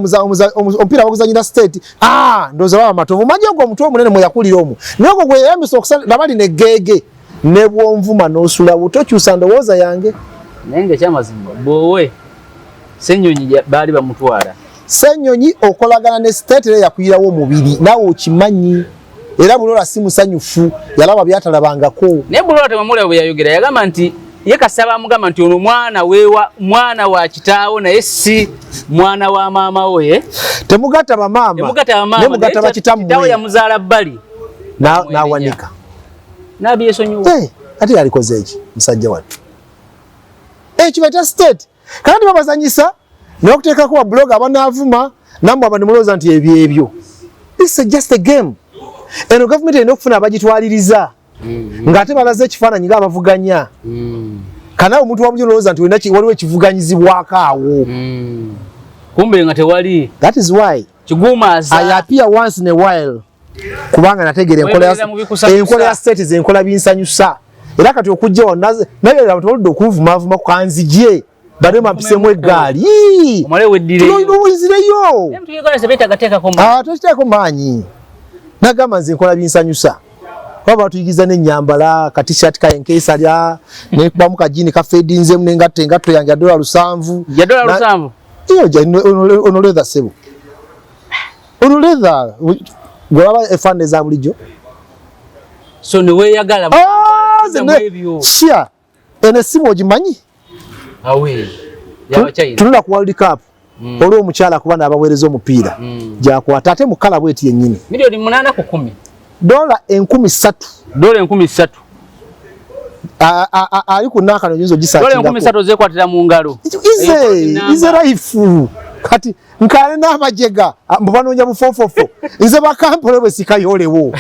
omupiira baguzanyira state ndoza baba matovu manje ogwo omutwe omunene mwe yakulira omu naye ogwo gwe yayambisa okusala nabali ne geege ne bwonvuma n'osulawo tokyusa ndowooza yange nenge kyamazima bowe Senyonyi baali bamutwala Senyonyi okolagana ne state le yakuyirawo omubiri nawe okimanyi era bulola si musanyufu yalaba byatalabangako ne bulola temamulya bwe yayogera yagamba nti ye kasaba mugamba nti ono mwana wa kitaawo naye si mwana wa maama we temugata bamama ne mugata bakitammwe kitaawo yamuzaala bbali nawanika nabyesonyiwa ate yalikoze eki musajja wattu ekibata state kandi babazanyisa n'okuteekako blog abanaavuma namwe abanimulooza nti ebyo this is just a game eno government erina okufuna abagitwaliriza ng'ate balaze ekifaananyi ng'abavuganya kanawe omuntu wamujolowooza nti waliwo ekivuganyizibwako awo kumbe nga tewali that is why kigumaza I appear once in a while kubanga nategeera enkola ya state enkola binsanyusa era kati okujja wanaze naye abantu baludde okunvumavuma ku kanzigye bade mabisemu eggaali omale weddireyo ozireyo tukiteeko maanyi nagamba nze enkola binsanyusa baba batuyigiza n'ennyambala ka t-shirt ka enkeesarya nekubamu kajini kafeedinzemu n'engatto yange ya $7 iyo ono leather sebo ono leather gwaba efande za bulijjo so niweeyagala shia ene simu ogimanyi awe yawa China tunula ku World Cup olwo omukyala kuba n'abaweereza omupiira gyakwata ate mu kala bweti yennyini milioni 8 ku 10 $13,000 ali ku nakano nyinzo gisakinga $13,000 zekwatira mu ngalo ize life kati nkale n'amajega mbanoonya bufofofo nze bakampole bwe sikayolewo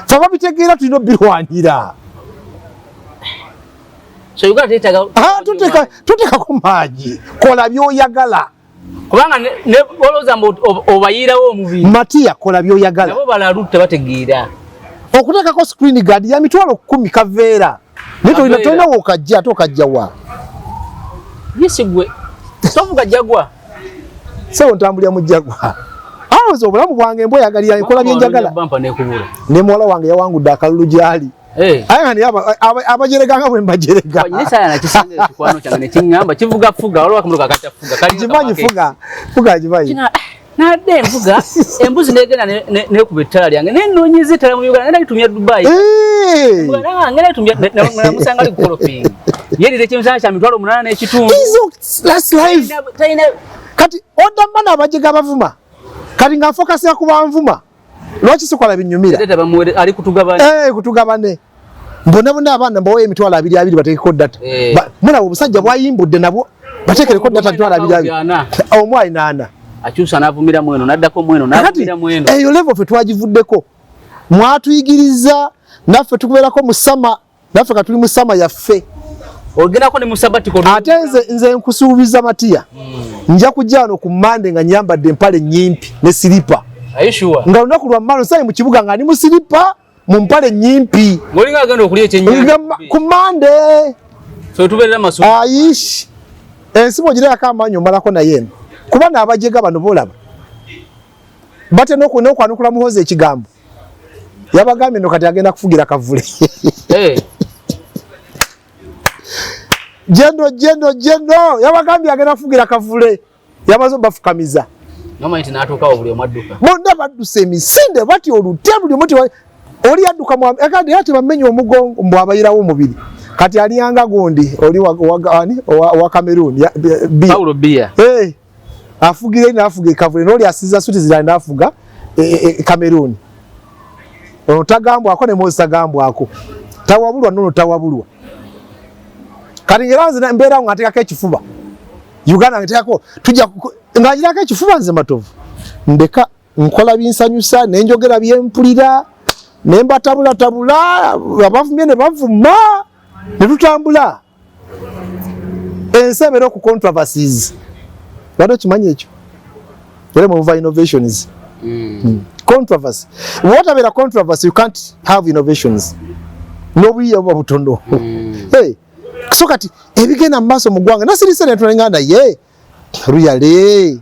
faba bitegeera tulina birwanira so yuga tuteka ku maji kola byoyagala kubanga ne oloza mbo obayirawo omubiri Matia kola byoyagala nabo balalutte bategeera okuteka ko screen guard ya mitwalo 10 kaveera nito inatona okajja tokajja wa yesigwe tovuga jagwa so ntambulya mu jagwa awo obulamu bwange embo yagalira enkola byenjagala bampa nekubula ne mwala wange yawangudde akalulu gyali ayani abajereganga bwe mbajerega nyisa yana kisinge kikwano cyane kingamba kivuga fuga waliwo akamuruka katafuga kali jimanyi fuga jimanyi na de mvuga embuzi negena ne kubetala lyange nenonyize tala mu Uganda nenda litumya Dubai mwana ngene litumya na musanga ali koloping yeri de kimsana cha mitwalo 8 n'ekitundu last life kati odamba abajega bavuma kati nga focus ya kubanvuma lwaki sikola binyumira data bamwere ali kutugabane mbona abana mbawe emitwalo 2 batekeko data muna obusajja bwayimbudde nabo batekereko data twala bidabi omwai nana akyusa n'avumira mweno naddako mweno n'avumira mweno eyo level fe twagivuddeko mwatuyigiriza naffe tukubeerako musama naffe katuli musama yaffe ogendako ne musabatiko ate nze nkusuubiza Matiya nja kujja wano ku Mande nga nyambadde empale nyimpi ne silipa nga olunaku lwa mmalo nsanye mu kibuga nga ndi mu silipa mu mpale nyimpi ngolinga agenda okulya ekyennyanja ku Mande so tubeerera masoko ayish ensi mogirako amaanyi omalako naye eno kuba n'abajega bano boolaba bate n'okwanukula Muhoozi ekigambo yabagambye no kati agenda kufugira Kavule jendo yabagambye agenda kufugira Kavule yamaze bafukamiza nomaiti n'atuukawo buli omadduka bonna badduse emisinde bati olute buli omuti oli adduka ekandi ate bamenye omugongo mbw abayirawo omubiri kati aliyanga gundi oli wa Cameroon Paulo Biya afugira n'afuga Kavule n'oli asiza suti zirali n'afuga Cameroon ono tagambwako ne Moses tagambwako tawabulwa nono tawabulwa kati ngeranze mbeera ngateekako ekifuba Uganda ngateekako tujja ng'agirako ekifuba nze Matovu ndeka nkola binsanyusa nenjogera byempulira nembatabulatabula abavumye ne bavuma ne tutambula ensi ebeera ku controversies bado kimanyi ekyo era muva innovations controversy what about a controversy you can't have innovations nobuye obutondo so kati ebigenda maaso mu ggwanga nasirise ne tulenganda ye ruyale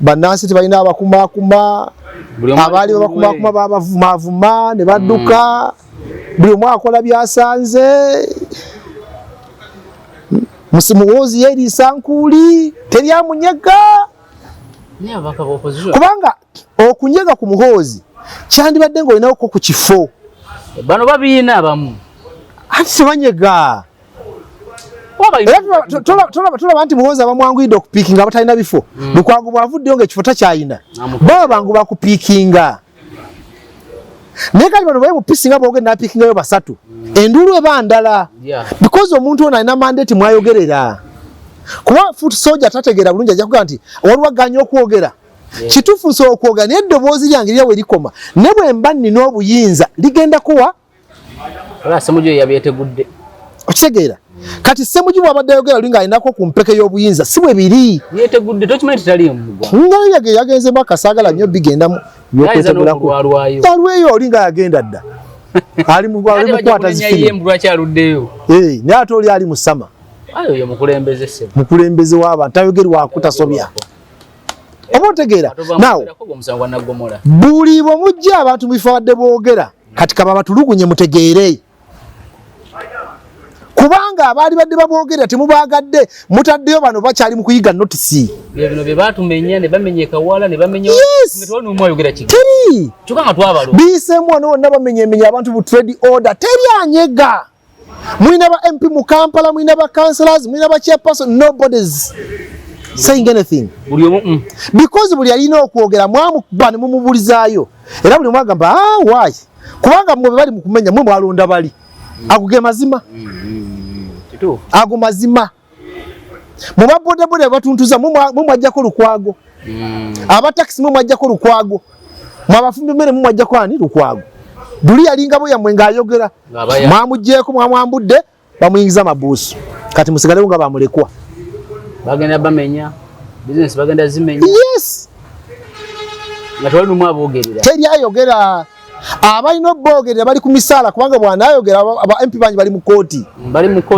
banansi tebalina abakumakuma abaali babakumakuma babavumavuma ne badduka buli omu akola byasanze Muhoozi yeeriisa nkuuli teryamunyega kubanga okunyega ku Muhoozi kyandibadde ng'olinawoko ku kifo bano babiina abamu ati tebanyega tulaba nti Muhoozi abamwanguyidde okupiikinga abatalina bifo Lukwago bwavuddeyo ng'ekifo takyayina baba bangu bakupiikinga naye kati bano baye mupiisinga boogenda napiikingayo basatu enduulu eba ndala because omuntu ono alina mandate mwayogerera kuba foot soldier tategeera bulungi ajja kugaa nti waliwo aganya okwogera kituufu nsobola okwogera naye eddoboozi lyange lirya we likoma ne bwe mba nnina obuyinza ligenda kuwa Ssemujju yabyetegudde okitegeera kati Ssemujju bw'abadde ayogera olinga alinako ku mpeke y'obuyinza si bwe biri yetegudde tokimanyi titali mugo nga yagenze bakasaagala nnyo bigendamu byokwetegulako alweyo olinga yagenda dda ali mukwata zifirimu naye ate oli ali musama mukulembeze w'abantu tayogerwako tasobyako oba otegeera naawe buli bwe mujja abantu mubifo badde boogera kati kaba batulugunye mutegeere kubanga abaali badde baboogera temubaagadde mutaddeyo bano bakyali mu kuyiga notisi bino bye baatumenya ne bamenya Kawala ne bamenya teri biseemu wano wonna bamenyemenya abantu bu trade order teryanyega mulina ba MP mu Kampala mulina ba councillors mulina ba chairperson nobody's saying anything because buli alina okwogera mwamukuba ne mumubulizaayo era buli mwagamba why kubanga mwe bali mu kumenya mwe mwalonda bali aguge mazima ago mazima muba bodaboda batuntuza mwe mwajjako Lukwago aba taxi mwe mwajjako Lukwago mwabafumbi mmere mwe mwajjako ani Lukwago duli alingabo ya mwenga ayogera mwamujjeko mwamwambudde bamuyingiza mabuusu kati musigalewo nga bamulekwa bagenda bamenya business bagenda zimenya yes natwali numwe abogerera teri ayogera abalina obogerera bali ku misaala kubanga bwana ayogera aba MP banyi bali mu kooti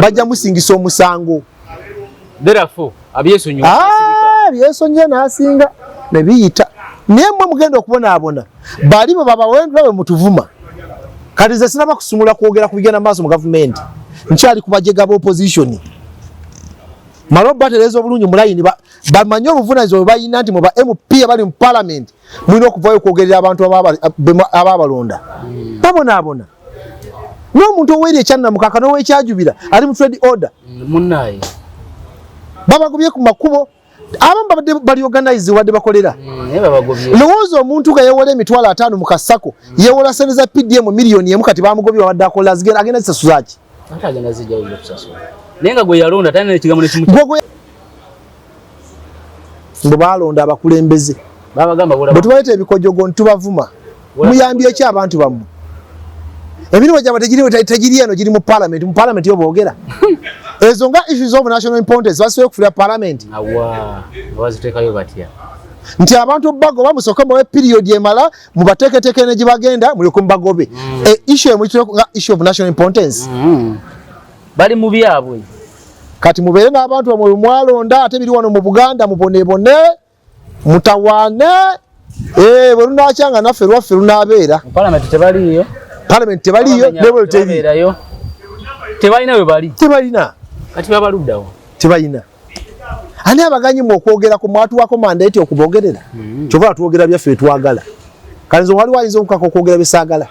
bajja musingisa omusango therefore abyesonyo byesonye nasinga ne biyita nemwe mugenda okubonaabona bali baba wendwa we mutuvuma kati ze sinaba kusumula kwogera kubigenda maaso mu government nkyali kubajega ba opposition malo batereza obulungi mulayini bamanyi obuvunaanyizibwa bwe balina nti mu ba MP abali mu parliament mulina okuvaayo okwogerera abantu ababalonda babonaabona n'omuntu oweeri ekyannamukaka n'oweekyajubira ali mu trade order munnaye babagobye ku makubo abamu babadde bali organize wadde bakolera lowooza omuntu nga yeewola emitwalo 5 mu kasako yeewola sente za PDM miliyoni emu kati bamugobye wadde akola agenda zisasuza ki ate agenda zijja kusasula naye nga gwe yalonda talina ekigambo nekimu mbo balonda abakulembeze babagamba bwe tubaleta ebikojogo ntubavuma muyambye ki abantu bammwe ebiriwo gyaba tegiri eno giri mu parliament yo boogera ezo nga issues of national importance basoboye okufuula parliament baziteekayo batya nti abantu bago bamusooka muwe period emala mubateeketeeke ne gyebagenda mulyoke mubagobe issue nga issue of national importance bali mu byabwe kati mubeere n'abantu bamwe mwalonda ate biri wano mu Buganda mubonebone mutawaane bwe lunakyanga naffe lwaffe lunaabeera parliament tebaliyo nebwe tebalina we bali tebalina kati babaluddawo tebalina ani abaganyi mu okwogera ku mwatuwako mandate okubogerera kyova twogera byaffe twagala kanzo wali ayinza okukaka okwogera byesaagala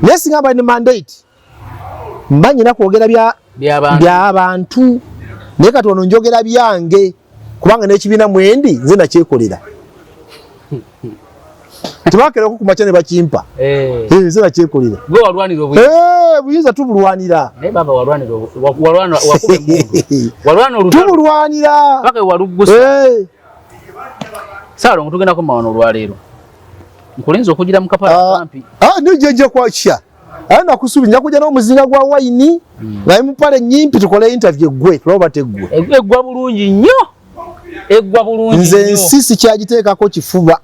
naye singa bali ne mandate mba nyina kwogera by'abantu naye kati ono njogera byange kubanga n'ekibiina mwendi nze nakyekolera tebakereko ku makya ne bakimpa nze nakyekolera buyinza tubulwanira tubulwanira Saalongo tugendako mawano olwaleero nkulinza okugira mu kapala kampi nijeje kwakya nakusubi nja kujja n'omuzinga gwa wayini naye mupale nyimpi tukole interview gwe tulaba teggwe eggwa bulungi nnyo nze nsisi kyagiteekako kifuba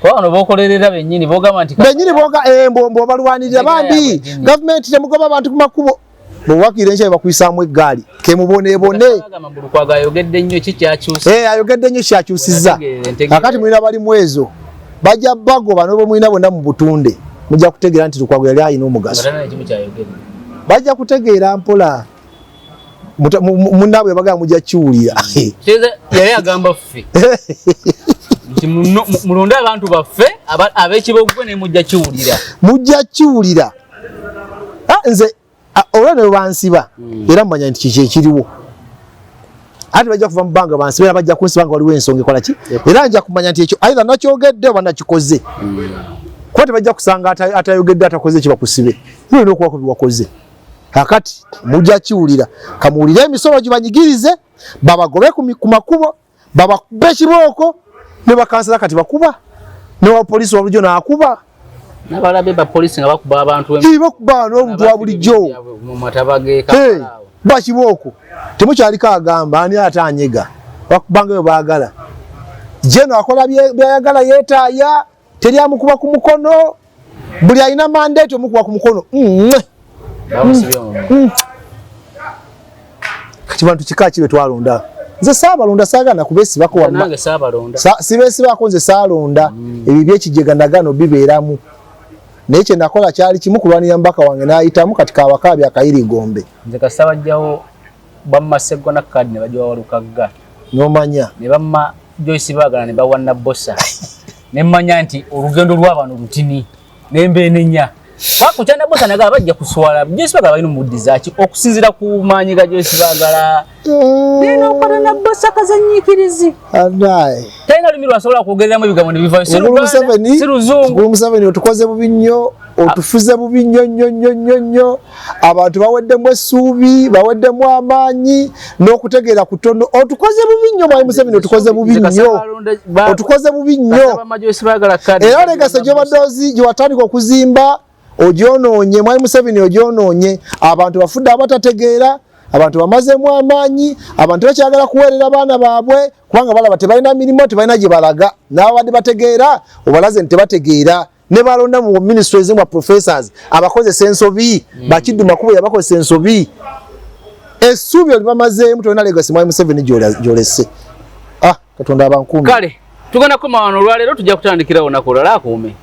wano bokolerera bennyini bogamba nti bennyini mbombo balwanirira bambi gavumenti temugoba abantu ku makubo bwewakire nkya bakuyisaamu eggaali kemuboneebone ayogedde nnyo ayogedde nnyo kyakyusizza akati mulina bali mu ezo bajja bagoba n'obo mulina bonna mu butunde mujja kutegeera nti Lukwago yali ayina omugaso bajja kutegeera mpola munnaabwe bagamba mujja kiwulira yali agamba ffe nti mulonde abantu baffe ab'ekibogwe ne mujja kiwulira nze olwa ne bansiba era mmanya nti kiki ekiriwo ate bajja kuva mu bbanga bansiba era bajja kunsiba nga waliwo ensonga ekola ki era nja kumanya nti ekyo aitha nakyogedde oba nakikoze kuba tebajja kusanga atayogedde atakoze kibakusibe nolina okubako biwakoze kakati mujja kiwulira kamuwulire emisolo gibanyigirize babagobe ku makubo babakube ekibooko ne bakansala kati bakuba newa polisi wabulijjo naakuba nabalabe ba polisi nga bakuba abantu bakuba n'omuntu wa bulijjo bakibooko temukyaliko agamba ani ate anyega bakubanga bwe baagala jeno akola byayagala yeetaaya teri amukuba ku mukono buli alina mandate omukuba ku mukono kati bantu kika kibe twalonda nze saabalonda saagana kubeesibako wamma sibeesibako nze saalonda ebyo byekijega nagano bibeeramu naye kye nakola kyali kimu kulwanira mbaka wange n'ayitamu kati kawakaabi akayirigombe nze kasita bajjawo bamma Sseggwa Nakkaadi ne bajja Walukagga n'omanya ne bamma Joyce Baagala ne bawa Nabbosa ne mmanya nti olugendo lw'abantu lutini n'embeenenya bakutya Nabbosa nagala bajja kuswala Joyce Baagala balina omuddizaaki okusinziira ku maanyi ga Joyce Baagala neno okola Nabbosa kazanyiikirizi talina lumi lwasobola kwogereramu ebigambo ne bivaayo si Luzungu Museveni otukoze bubi nnyo otufuze bubi nnyo abantu baweddemu essuubi baweddemu amaanyi n'okutegeera kutono otukoze bubi nnyo Mwami Museveni otukoze bubi nnyo era legase gyobadde gyewatandika okuzimba ogyonoonye Mwami Museveni ogyonoonye abantu bafudde abatategeera abantu bamazemu amaanyi abantu bakyagala kuweerera baana baabwe kubanga balaba tebalina mirimu tebalina gye balaga n'ababadde bategeera obalaze nti tebategeera ne balonda mu ministries ezimu professors abakozesa ensobi Bakiduma kubo yabakozesa ensobi essuubi olibamazeemu tolina legasi Mwami Museveni gyolese Katonda abankuumi kale tugenda koma wano olwaleero tujja kutandikirawo naku olala akuume